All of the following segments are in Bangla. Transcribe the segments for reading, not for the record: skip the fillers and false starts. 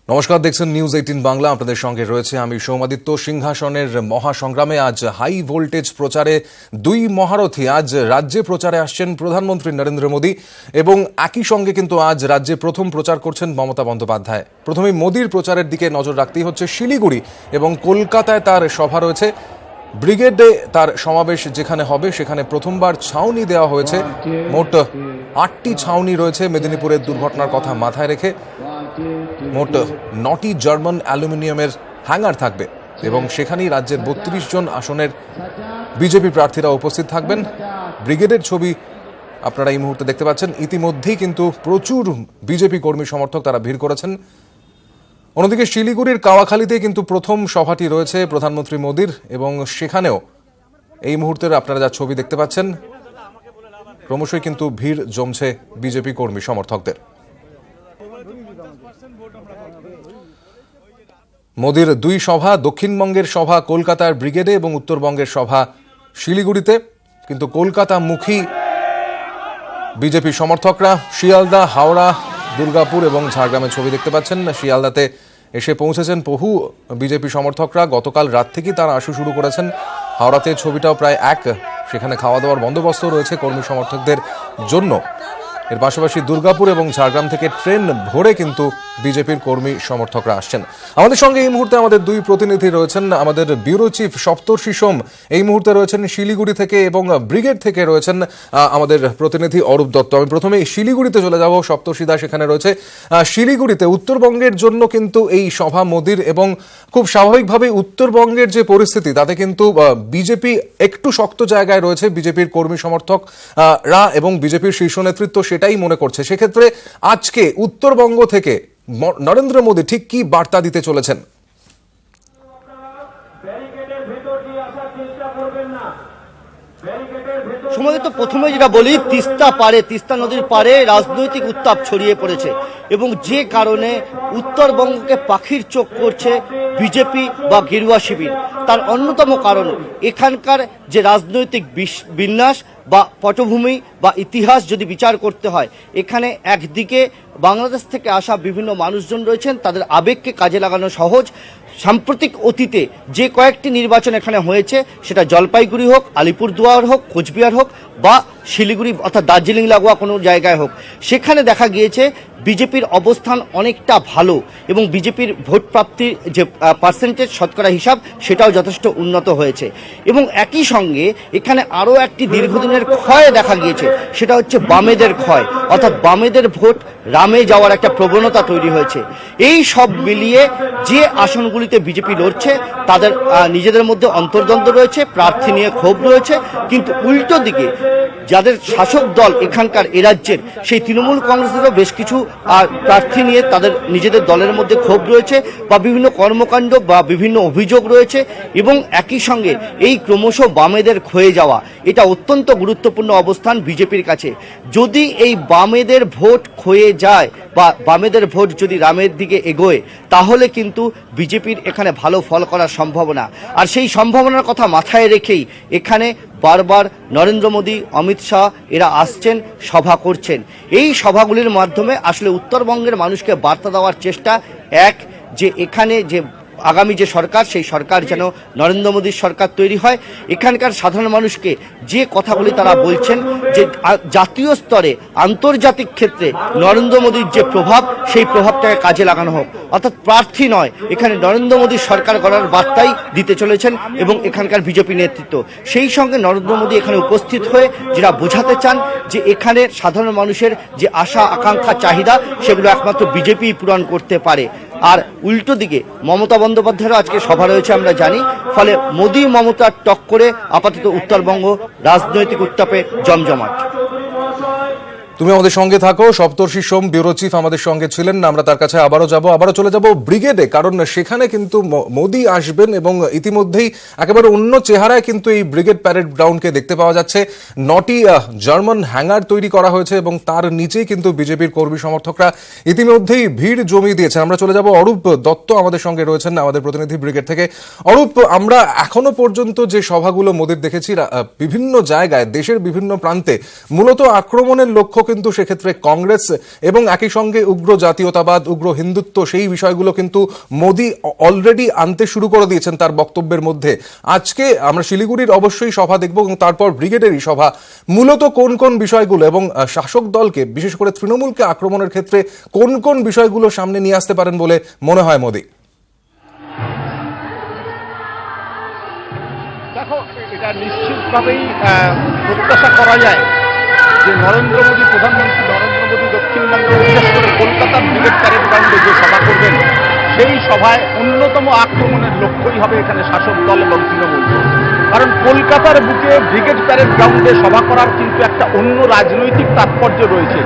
নমস্কার, দেখছেন নিউজ 18 বাংলা। আপনাদের সঙ্গে রয়েছে আমি সৌমাদিত্য। সিংহাসনের মহাসংগ্রামে আজ হাই ভোল্টেজ প্রচারে দুই মহারথী আজ রাজ্যে প্রচারে আসছেন প্রধানমন্ত্রী নরেন্দ্র মোদী, এবং একই সঙ্গে কিন্তু আজ রাজ্যে প্রথম প্রচার করছেন মমতা বন্দ্যোপাধ্যায়। প্রথমে মোদীর প্রচারের দিকে নজর রাখতেই হচ্ছে শিলিগুড়ি এবং কলকাতায় তার সভা রয়েছে। ব্রিগেডে তার সমাবেশ যেখানে হবে সেখানে প্রথমবার ছাউনি দেওয়া হয়েছে। মোট 8টি ছাউনি রয়েছে মেদিনীপুরের দুর্ঘটনার কথা মাথায় রেখে। মোট 9টি জার্মান অ্যালুমিনিয়ামের হ্যাঙ্গার থাকবে এবং সেখানেই রাজ্যের 32 জন আসনের বিজেপি প্রার্থীরা উপস্থিত থাকবেন। ব্রিগেডের ছবি আপনারা এই মুহূর্তে দেখতে পাচ্ছেন। ইতিমধ্যেই কিন্তু প্রচুর বিজেপি কর্মী সমর্থক তারা ভিড় করেছেন। অন্যদিকে শিলিগুড়ির কাওয়াখালীতে কিন্তু প্রথম সভাটি রয়েছে প্রধানমন্ত্রী মোদীর, এবং সেখানেও এই মুহূর্তের আপনারা যা ছবি দেখতে পাচ্ছেন, ক্রমশই কিন্তু ভিড় জমছে বিজেপি কর্মী সমর্থকদের। মোদীর দুই সভা, দক্ষিণবঙ্গের সভা কলকাতার ব্রিগেডে এবং উত্তরবঙ্গের সভা শিলিগুড়িতে। কিন্তু কলকাতামুখী বিজেপি সমর্থকরা শিয়ালদা, হাওড়া, দুর্গাপুর এবং ঝাড়গ্রামের ছবি দেখতে পাচ্ছেন। শিয়ালদাতে এসে পৌঁছেছেন বহু বিজেপি সমর্থকরা। গতকাল রাত থেকেই তারা আসা শুরু করেছেন। হাওড়াতে ছবিটাও প্রায় এক, সেখানে খাওয়া দাওয়ার বন্দোবস্ত রয়েছে কর্মী সমর্থকদের জন্য। এর পাশাপাশি দুর্গাপুর এবং ঝাড়গ্রাম থেকে ট্রেন ভরে কিন্তু বিজেপির কর্মী সমর্থকরা আসছেন। আমাদের সঙ্গে এই মুহূর্তে আমাদের দুই প্রতিনিধি রয়েছেন। আমাদের ব্যুরো চিফ সপ্তর্ষি সোম এই মুহূর্তে রয়েছেন শিলিগুড়ি থেকে, এবং ব্রিগেড থেকে রয়েছেন আমাদের প্রতিনিধি অরূপ দত্ত। আমি প্রথমে শিলিগুড়িতে চলে যাব। সপ্তর্ষি দাস এখানে রয়েছে। শিলিগুড়িতে উত্তরবঙ্গের জন্য কিন্তু এই সভা মোদীর, এবং খুব স্বাভাবিকভাবেই উত্তরবঙ্গের যে পরিস্থিতি তাতে কিন্তু বিজেপি একটু শক্ত জায়গায় রয়েছে। বিজেপির কর্মী সমর্থকরা এবং বিজেপির শীর্ষ নেতৃত্ব সেটাই মনে করছে। সেক্ষেত্রে আজকে উত্তরবঙ্গ থেকে নরেন্দ্র মোদী ঠিক কি বার্তা দিতে চলেছেন? সময় তো প্রথমে যেটা বলি, তিস্তা নদীর পারে রাজনৈতিক উত্তাপ ছড়িয়ে পড়েছে, এবং যে কারণে উত্তরবঙ্গকে পাখির চোখ করছে বিজেপি বা গেরুয়া শিবির। তার অন্যতম কারণ এখানকার যে রাজনৈতিক বিন্যাস বা পটভূমি বা ইতিহাস যদি বিচার করতে হয়, এখানে একদিকে বাংলাদেশ থেকে আসা বিভিন্ন মানুষজন রয়েছেন, তাদের আবেগকে কাজে লাগানো সহজ। সাম্প্রতিক অতীতে যে কয়েকটি নির্বাচন এখানে হয়েছে, সেটা জলপাইগুড়ি হোক, আলিপুরদুয়ার হোক, কোচবিহার হোক বা শিলিগুড়ি অর্থাৎ দার্জিলিং লাগোয়া কোনো জায়গায় হোক, সেখানে দেখা গিয়েছে বিজেপির অবস্থান অনেকটা ভালো, এবং বিজেপির ভোট প্রাপ্তির যে পার্সেন্টেজ শতকরা হিসাব সেটাও যথেষ্ট উন্নত হয়েছে। এবং একই সঙ্গে এখানে আরও একটি দীর্ঘদিনের ক্ষয় দেখা গিয়েছে, সেটা হচ্ছে বামেদের ক্ষয়, অর্থাৎ বামেদের ভোট রামে যাওয়ার একটা প্রবণতা তৈরি হয়েছে। এই সব মিলিয়ে যে আসনগুলিতে বিজেপি লড়ছে তাদের নিজেদের মধ্যে অন্তর্দ্বন্দ্ব রয়েছে, প্রার্থী নিয়ে ক্ষোভ রয়েছে। কিন্তু উল্টো দিকে যাদের শাসক দল এখানকার রাজ্যের, সেই তৃণমূল কংগ্রেসেরও বেশ কিছু প্রার্থী নিয়ে তাদের নিজেদের দলের মধ্যে ক্ষোভ রয়েছে বা বিভিন্ন কর্মকাণ্ড বা বিভিন্ন অভিযোগ রয়েছে। এবং একই সঙ্গে এই ক্রমশ বামেদের ক্ষয়ে যাওয়া, এটা অত্যন্ত গুরুত্বপূর্ণ অবস্থান বিজেপির কাছে। যদি এই বামেদের ভোট ক্ষয়ে যায় বা বামেদের ভোট যদি রামের দিকে এগোয়, তাহলে কিন্তু বিজেপির এখানে ভালো ফল করার সম্ভাবনা। আর সেই সম্ভাবনার কথা মাথায় রেখেই এখানে বারবার নরেন্দ্র মোদী, অমিত শাহ এরা আসছেন, সভা করছেন। এই সভাগুলির মাধ্যমে আসলে উত্তরবঙ্গের মানুষকে বার্তা দেওয়ার চেষ্টা, এক, যে এখানে যে আগামী যে সরকার, সেই সরকার যেন নরেন্দ্র মোদীর সরকার তৈরি হয়। এখানকার সাধারণ মানুষকে যে কথাগুলি তারা বলছেন, যে জাতীয় স্তরে আন্তর্জাতিক ক্ষেত্রে নরেন্দ্র মোদীর যে প্রভাব, সেই প্রভাবটাকে কাজে লাগানো হোক। অর্থাৎ প্রার্থী নয়, এখানে নরেন্দ্র মোদীর সরকার গড়ার বার্তাই দিতে চলেছেন এবং এখানকার বিজেপি নেতৃত্ব। সেই সঙ্গে নরেন্দ্র মোদী এখানে উপস্থিত হয়ে যেটা বোঝাতে চান, যে এখানে সাধারণ মানুষের যে আশা আকাঙ্ক্ষা চাহিদা, সেগুলো একমাত্র বিজেপি পূরণ করতে পারে। আর উল্টো দিকে মমতা বন্দ্যোপাধ্যায়েরও আজকে সভা রয়েছে আমরা জানি। ফলে মোদী মমতার টক্করে আপাতত উত্তরবঙ্গ রাজনৈতিক উত্তাপে জমজমাট। তুমি আমাদের সঙ্গে থাকো। সপ্তর্ষি সোম ব্যুরো চিফ আমাদের সঙ্গে ছিলেন। আমরা তার কাছে আবারও চলে যাব ব্রিগেডে, কারণ সেখানে কিন্তু মোদী আসবেন এবং ইতিমধ্যেই একেবারে অন্য চেহারায় কিন্তু এই ব্রিগেড প্যারেড গ্রাউন্ডকে দেখতে পাওয়া যাচ্ছে। 9টি জার্মান হ্যাঙ্গার তৈরি করা হয়েছে এবং তার নিচেই কিন্তু বিজেপির কর্মী সমর্থকরা ইতিমধ্যেই ভিড় জমিয়ে দিয়েছেন। আমরা চলে যাব, অরূপ দত্ত আমাদের সঙ্গে রয়েছেন, আমাদের প্রতিনিধি ব্রিগেড থেকে। অরূপ, আমরা এখনো পর্যন্ত যে সভাগুলো মোদীর দেখেছি বিভিন্ন জায়গায়, দেশের বিভিন্ন প্রান্তে মূলত আক্রমণের লক্ষ্য কিন্তু সেক্ষেত্রে কংগ্রেস এবং একই সঙ্গে উগ্র জাতীয়তাবাদ, উগ্র হিন্দুত্ব, সেই বিষয়গুলো কিন্তু মোদি অলরেডি আনতে শুরু করে দিয়েছেন তার বক্তব্যের মধ্যে। আজকে আমরা শিলিগুড়ির অবশ্যই সভা দেখব এবং তারপর ব্রিগেডেরই সভা। মূলত কোন কোন বিষয়গুলো এবং শাসক দলকে, বিশেষ করে তৃণমূলকে আক্রমণের ক্ষেত্রে কোন কোন বিষয়গুলো সামনে নিয়ে আসতে পারেন বলে মনে হয় মোদি? দেখো, এটা নিশ্চিতভাবেই প্রত্যাশা করা যায় যে প্রধানমন্ত্রী নরেন্দ্র মোদী দক্ষিণবঙ্গে, বিশেষ করে কলকাতার ব্রিগেড প্যারেড গ্রাউন্ডে যে সভা করবেন, সেই সভায় অন্যতম আক্রমণের লক্ষ্যই হবে এখানে শাসক দল এবং তৃণমূল। কারণ কলকাতার বুকে ব্রিগেড প্যারেড গ্রাউন্ডে সভা করার কিন্তু একটা অন্য রাজনৈতিক তাৎপর্য রয়েছে।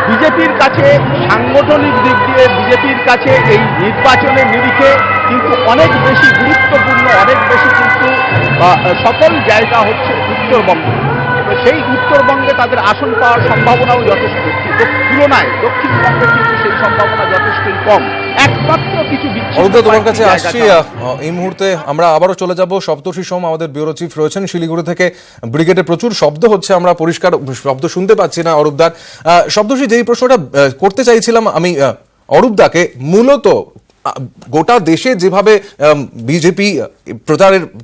বিজেপির কাছে সাংগঠনিক দিক দিয়ে, বিজেপির কাছে এই নির্বাচনের নিরিখে কিন্তু অনেক বেশি গুরুত্বপূর্ণ, অনেক বেশি কিন্তু সফল জায়গা হচ্ছে উত্তরবঙ্গ। সেই উত্তরবঙ্গে তাদের আসন পাওয়ার সম্ভাবনাও যথেষ্ট, তুলনায় দক্ষিণবঙ্গে কিন্তু সেই সম্ভাবনা যথেষ্টই কম। একমাত্র কিছু অরুদ্ধ, তোমার কাছে আসছি। এই মুহূর্তে আমরা আবারও চলে যাব সপ্তর্ষি সোম, আমাদের ব্যুরো চিফ রয়েছেন শিলিগুড়ি থেকে। ব্রিগেডে প্রচুর শব্দ হচ্ছে, আমরা পরিষ্কার শব্দ শুনতে পাচ্ছি না অরূপদার। সপ্তর্ষি, যেই প্রশ্নটা করতে চাইছিলাম আমি অরূপদাকে, মূলত গোটা দেশে যেভাবে বিজেপি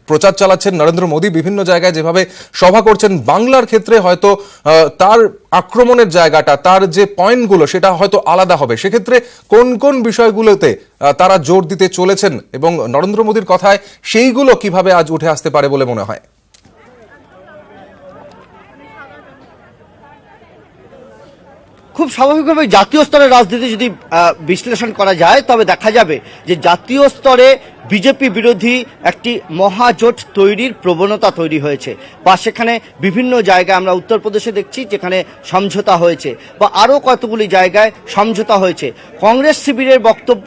প্রচার চালাচ্ছেন নরেন্দ্র মোদী, বিভিন্ন জায়গায় যেভাবে সভা করছেন, বাংলার ক্ষেত্রে হয়তো তার আক্রমণের জায়গাটা, তার যে পয়েন্টগুলো, সেটা হয়তো আলাদা হবে। সেক্ষেত্রে কোন কোন বিষয়গুলোতে তারা জোর দিতে চলেছেন এবং নরেন্দ্র মোদীর কথায় সেইগুলো কিভাবে আজ উঠে আসতে পারে বলে মনে হয়? খুব স্বাভাবিকভাবে জাতীয় স্তরের রাজনীতি যদি বিশ্লেষণ করা যায়, তবে দেখা যাবে যে জাতীয় স্তরে বিজেপি বিরোধী একটি মহাজোট তৈরির প্রবণতা তৈরি হয়েছে, বা সেখানে বিভিন্ন জায়গায় আমরা উত্তরপ্রদেশে দেখছি যেখানে সমঝোতা হয়েছে, বা আরও কতগুলি জায়গায় সমঝোতা হয়েছে। কংগ্রেস শিবিরের বক্তব্য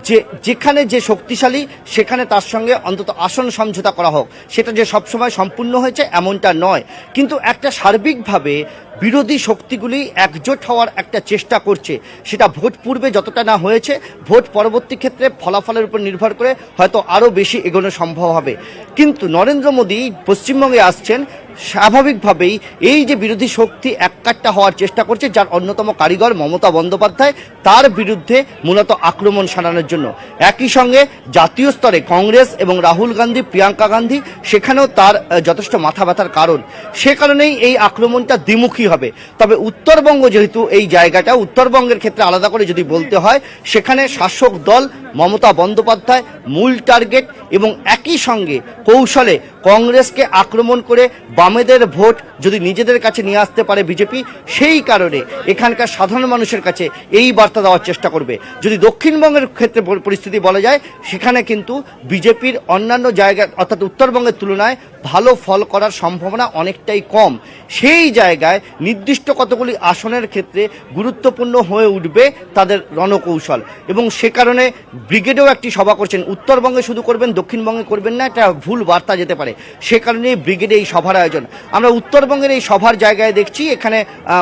যে যেখানে যে শক্তিশালী সেখানে তার সঙ্গে অন্তত আসন সমঝোতা করা হোক, সেটা যে সবসময় সম্পূর্ণ হয়েছে এমনটা নয়, কিন্তু একটা সার্বিকভাবে বিরোধী শক্তিগুলি একজোট হওয়ার একটা চেষ্টা করছে। সেটা ভোট পূর্বে যতটা না হয়েছে, ভোট পরবর্তী ক্ষেত্রে ফলাফলের উপর নির্ভর করে হয়তো আরও বেশি এগোনো সম্ভব হবে। কিন্তু নরেন্দ্র মোদী পশ্চিমবঙ্গে আসছেন, স্বাভাবিকভাবেই এই যে বিরোধী শক্তি এককাট্টা হওয়ার চেষ্টা করছে, যার অন্যতম কারিগর মমতা বন্দ্যোপাধ্যায়, তার বিরুদ্ধে মূলত আক্রমণ সারানোর জন্য। একই সঙ্গে জাতীয় স্তরে কংগ্রেস এবং রাহুল গান্ধী, প্রিয়াঙ্কা গান্ধী, সেখানেও তার যথেষ্ট মাথা ব্যথার কারণ। সে কারণেই এই আক্রমণটা দ্বিমুখী হবে। তবে উত্তরবঙ্গ যেহেতু এই জায়গাটা, উত্তরবঙ্গের ক্ষেত্রে আলাদা করে যদি বলতে হয়, সেখানে শাসক দল মমতা বন্দ্যোপাধ্যায় মূল টার্গেট, এবং একই সঙ্গে কৌশলে কংগ্রেসকে আক্রমণ করে বামেদের ভোট যদি নিজেদের কাছে নিয়ে আসতে পারে বিজেপি, সেই কারণে এখানকার সাধারণ মানুষের কাছে এই বার্তা দেওয়ার চেষ্টা করবে। যদি দক্ষিণবঙ্গের ক্ষেত্রে পরিস্থিতি বলা যায়, সেখানে কিন্তু বিজেপির অন্যান্য জায়গা অর্থাৎ উত্তরবঙ্গের তুলনায় ভালো ফল করার সম্ভাবনা অনেকটাই কম। সেই জায়গায় নির্দিষ্ট কতগুলি আসনের ক্ষেত্রে গুরুত্বপূর্ণ হয়ে উঠবে তাদের রণকৌশল, এবং সে কারণে ব্রিগেডেও একটি সভা করছেন। উত্তরবঙ্গে শুধু করবেন, দক্ষিণবঙ্গে করবেন না, এটা ভুল বার্তা যেতে পারে। সে কারণে ব্রিগেডে এই সভার আয়োজন। আমরা উত্তরবঙ্গের এই সভার জায়গায় দেখছি এখানে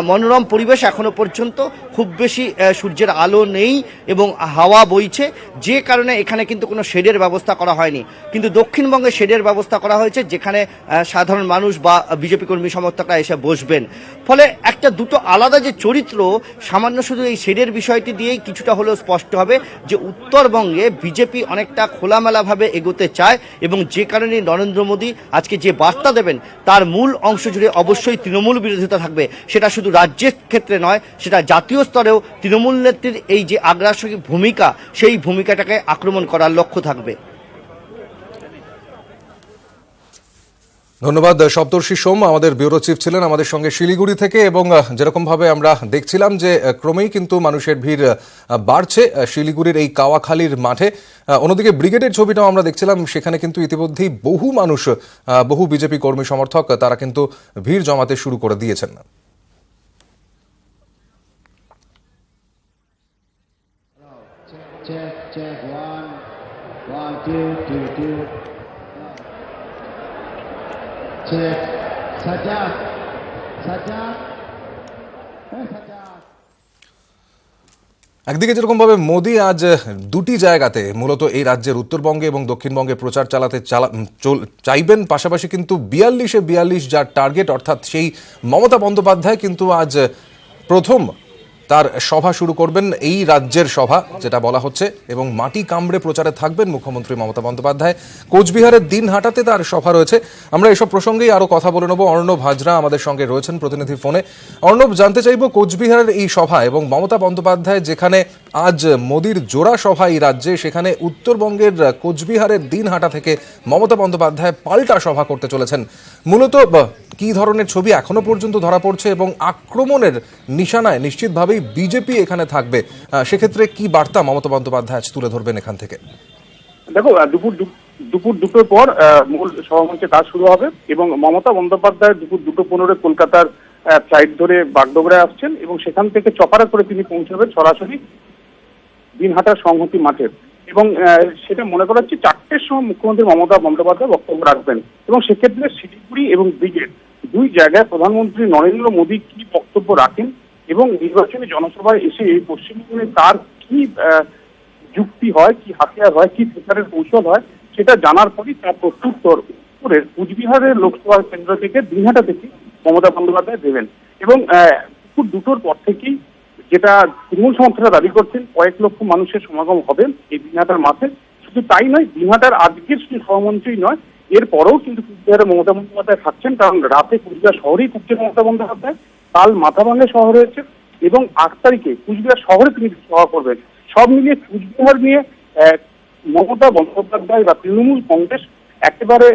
মনোরম পরিবেশ, এখনো পর্যন্ত খুব বেশি সূর্যের আলো নেই এবং হাওয়া বইছে, যে কারণে এখানে কিন্তু কোনো শেডের ব্যবস্থা করা হয়নি। কিন্তু দক্ষিণবঙ্গে শেডের ব্যবস্থা করা হয়েছে, যেখানে সাধারণ মানুষ বা বিজেপি কর্মী সমর্থকরা এসে বসবেন। ফলে একটা দুটো আলাদা যে চরিত্র, সামান্য শুধু এই শেডের বিষয়টি দিয়েই কিছুটা হলেও স্পষ্ট হবে যে উত্তরবঙ্গে বিজেপি অনেকটা খোলামেলাভাবে এগোতে চায়, এবং যে কারণে নরেন্দ্র মোদী আজকে যে বার্তা দেবেন তার মূল অংশ জুড়ে অবশ্যই তৃণমূল বিরোধিতা থাকবে। সেটা শুধু রাজ্যের ক্ষেত্রে নয়, সেটা জাতীয় স্তরেও তৃণমূল নেত্রীর এই যে আগ্রাসী ভূমিকা, সেই ভূমিকাটাকে আক্রমণ করার লক্ষ্য থাকবে। ধন্যবাদ সপ্তর্ষি সোম, আমাদের ব্যুরো চিফ ছিলেন আমাদের সঙ্গে শিলিগুড়ি থেকে। এবং যেরকম ভাবে আমরা দেখছিলাম যে ক্রমেই কিন্তু মানুষের ভিড় বাড়ছে শিলিগুড়ির এই কাওয়াখালীর মাঠে। অন্যদিকে ব্রিগেডের ছবিটাও আমরা দেখছিলাম, সেখানে কিন্তু ইতিমধ্যেই বহু মানুষ, বহু বিজেপি কর্মী সমর্থক, তারা কিন্তু ভিড় জমাতে শুরু করে দিয়েছেন। Check, 1, 2. Check. Sajjad. একদিকে যেরকম ভাবে মোদী আজ দুটি জায়গাতে, মূলত এই রাজ্যের উত্তরবঙ্গে এবং দক্ষিণবঙ্গে প্রচার চালাতে চাইবেন, পাশাপাশি কিন্তু 42-এ 42 যার টার্গেট, অর্থাৎ সেই মমতা বন্দ্যোপাধ্যায় কিন্তু আজ প্রথম তার সভা শুরু করবেন এই রাজ্যের সভা যেটা বলা হচ্ছে, এবং মাটি কামড়ে প্রচারে থাকবেন মুখ্যমন্ত্রী মমতা বন্দ্যোপাধ্যায়। কোচবিহারের দিনহাটাতে তার সভা রয়েছে। আমরা এসব প্রসঙ্গেই আরো কথা বলে নেব। অর্ণব হাজরা আমাদের সঙ্গে রয়েছেন প্রতিনিধি ফোনে। অর্ণব, জানতে চাইব কোচবিহারের এই সভা এবং মমতা বন্দ্যোপাধ্যায় যেখানে আজ মোদির জোড়া সভা এই রাজ্যে, সেখানে উত্তরবঙ্গের কোচবিহারের দিনহাটা থেকে মমতা বন্দ্যোপাধ্যায় পাল্টা সভা করতে চলেছেন। মূলত কি ধরনের ছবি এখনো পর্যন্ত ধরা পড়ছে এবং আক্রমণের নিশানায় নিশ্চিতভাবেই বিজেপি এখানে থাকবে, সেক্ষেত্রে কি বার্তা মমতা বন্দ্যোপাধ্যায় তুলে ধরবেন এখান থেকে? দেখো, দুপুর দুটোর পর মূল সভামঞ্চে কাজ শুরু হবে এবং মমতা বন্দ্যোপাধ্যায় দুপুর 2:15 কলকাতার ফ্লাইট ধরে বাগডোগরায় আসছেন এবং সেখান থেকে চপারে করে তিনি পৌঁছাবেন সরাসরি দিনহাটার সংহতি মাঠে। এবং সেটা মনে করা হচ্ছে 4টের সময় মুখ্যমন্ত্রী মমতা বন্দ্যোপাধ্যায় বক্তব্য রাখবেন এবং সেক্ষেত্রে শিলিগুড়ি এবং ব্রিগেড দুই জায়গায় প্রধানমন্ত্রী নরেন্দ্র মোদী কি বক্তব্য রাখেন এবং নির্বাচনী জনসভায় এসে পশ্চিমবঙ্গে তার কি যুক্তি হয়, কি হাতিয়ার হয়, কি প্রচারের কৌশল হয়, সেটা জানার পরই তার প্রত্যুত্তর উত্তরের কুচবিহারের লোকসভা কেন্দ্র থেকে দিনহাটা থেকে মমতা বন্দ্যোপাধ্যায় দেবেন। এবং দুপুর 2টোর পর থেকেই যেটা তৃণমূল সমর্থকরা দাবি করছেন, কয়েক লক্ষ মানুষের সমাগম হবে এই দিনহাটার মাঠে। শুধু তাই নয়, দিনহাটার আজকের শুধু সভামঞ্চই নয়, এরপরেও কিন্তু কুচবিহারে মমতা বন্দ্যোপাধ্যায় থাকছেন, কারণ রাতে কুচবিহার শহরেই থাকছেন মমতা বন্দ্যোপাধ্যায়। কাল মাথাভাঙ্গা শহর রয়েছে এবং 8 তারিখে কুচবিহার শহরে তিনি সভা করবেন। সব মিলিয়ে কুচবিহার নিয়ে মমতা বন্দ্যোপাধ্যায় বা তৃণমূল কংগ্রেস একেবারে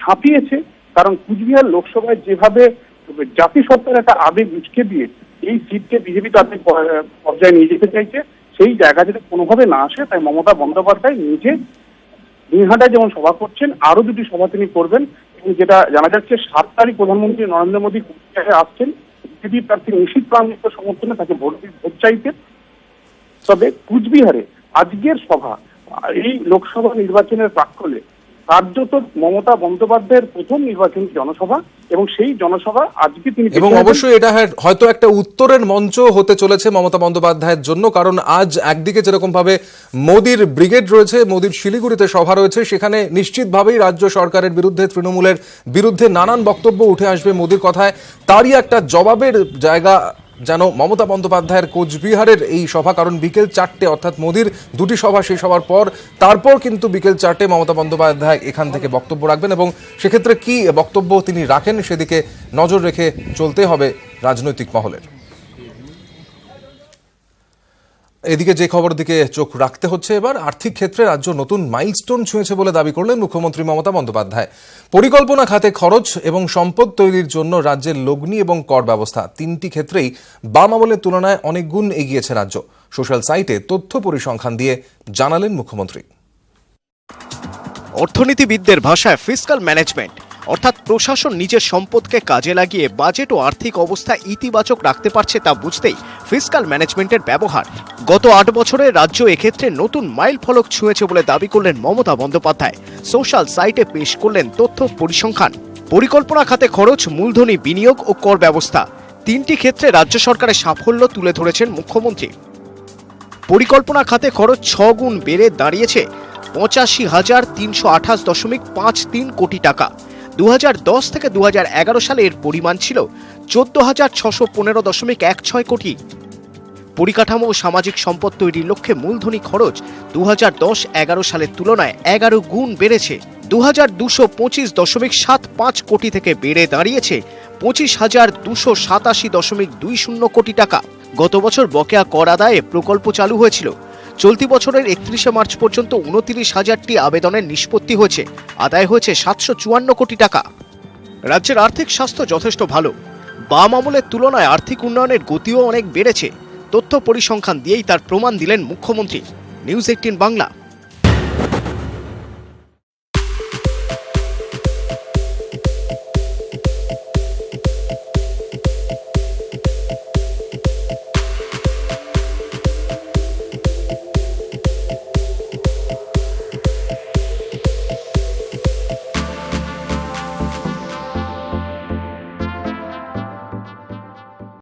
ঝাঁপিয়েছে, কারণ কুচবিহার লোকসভায় যেভাবে জাতিসত্তার একটা আবেগ উচকে দিয়ে এই সিটকে বিজেপি তাদের পর্যায়ে নিয়ে যেতে চাইছে, সেই জায়গা যাতে কোনোভাবে না আসে, তাই মমতা বন্দ্যোপাধ্যায় নিজে দিনহাটায় যেমন সভা করছেন, আরো 2টি সভা তিনি করবেন। এবং যেটা জানা যাচ্ছে 7 তারিখ প্রধানমন্ত্রী নরেন্দ্র মোদী কুচবিহারে আসছেন বিজেপি প্রার্থী নিশীথ প্রামাণিক সমর্থনে তাকে ভোট চাইতে। তবে কুচবিহারে আজকের সভা এই লোকসভা নির্বাচনের প্রাক্কালে কার্যত মমতা বন্দ্যোপাধ্যায়ের প্রথম নির্বাচনী জনসভা এবং সেই জনসভা আজকে তিনি, এবং অবশ্যই এটা হয়তো একটা উত্তরের মঞ্চ হতে চলেছে মমতা বন্দ্যোপাধ্যায়ের জন্য, কারণ আজ একদিকে যেরকম ভাবে মোদির ব্রিগেড রয়েছে, মোদির শিলিগুড়িতে সভা রয়েছে, সেখানে নিশ্চিতভাবেই রাজ্য সরকারের বিরুদ্ধে, তৃণমূলের বিরুদ্ধে নানান বক্তব্য উঠে আসবে মোদির কথায়। তারই একটা জবাবের জায়গা যেন মমতা বন্দ্যোপাধ্যায়ের কোচবিহারের এই সভা, কারণ বিকেল 4টে অর্থাৎ মোদির 2টি সভা শেষ হওয়ার তারপর কিন্তু বিকেল 4টে মমতা বন্দ্যোপাধ্যায় এখান থেকে বক্তব্য রাখবেন এবং সেক্ষেত্রে কি বক্তব্য তিনি রাখেন সেদিকে নজর রেখে চলতে হবে রাজনৈতিক মহলের। এদিকে যে খবর দিকে চোখ রাখতে হচ্ছে এবার, আর্থিক ক্ষেত্রে রাজ্য নতুন মাইলস্টোন ছুঁয়েছে বলে দাবি করলেন মুখ্যমন্ত্রী মমতা বন্দ্যোপাধ্যায়। পরিকল্পনা খাতে খরচ এবং সম্পদ তৈরির জন্য রাজ্যের লগ্নি এবং কর ব্যবস্থা 3টি ক্ষেত্রেই বাম আমলের তুলনায় অনেক গুণ এগিয়েছে রাজ্য। সোশ্যাল সাইটে তথ্য পরিসংখ্যান দিয়ে জানালেন মুখ্যমন্ত্রী। অর্থনীতিবিদদের ভাষায় ফিস্কাল ম্যানেজমেন্ট অর্থাৎ প্রশাসন নিজের সম্পদকে কাজে লাগিয়ে বাজেট ও আর্থিক অবস্থা ইতিবাচক রাখতে পারছে তা বুঝতেই ফিস্কাল ম্যানেজমেন্টের ব্যবহার। গত 8 বছরে রাজ্য এক্ষেত্রে নতুন মাইল ফলক ছুঁয়েছে বলে দাবি করলেন মমতা বন্দ্যোপাধ্যায়। সোশ্যাল সাইটে পেশ করলেন তথ্য পরিসংখ্যান। পরিকল্পনা খাতে খরচ, মূলধনী বিনিয়োগ ও কর ব্যবস্থা 3টি ক্ষেত্রে রাজ্য সরকারের সাফল্য তুলে ধরেছেন মুখ্যমন্ত্রী। পরিকল্পনা খাতে খরচ 6 গুণ বেড়ে দাঁড়িয়েছে 85,328.53 কোটি টাকা। 2010 থেকে 2011 সালে এর পরিমাণ ছিল 14,615.16 কোটি। পরিকাঠামো ও সামাজিক সম্পদ তৈরির লক্ষ্যে মূলধনী খরচ 2010-11 সালের তুলনায় 11 গুণ বেড়েছে। 2,225.75 কোটি থেকে বেড়ে দাঁড়িয়েছে 25,287.20 কোটি টাকা। গত বছর বকেয়া কর আদায়ে প্রকল্প চালু হয়েছিল। চলতি বছরের 31শে মার্চ পর্যন্ত 29,000টি আবেদনের নিষ্পত্তি হয়েছে। আদায় হয়েছে 754 কোটি টাকা। রাজ্যের আর্থিক স্বাস্থ্য যথেষ্ট ভালো। বাম আমলের তুলনায় আর্থিক উন্নয়নের গতিও অনেক বেড়েছে। তথ্য পরিসংখ্যান দিয়েই তার প্রমাণ দিলেন মুখ্যমন্ত্রী। নিউজ 18 বাংলা।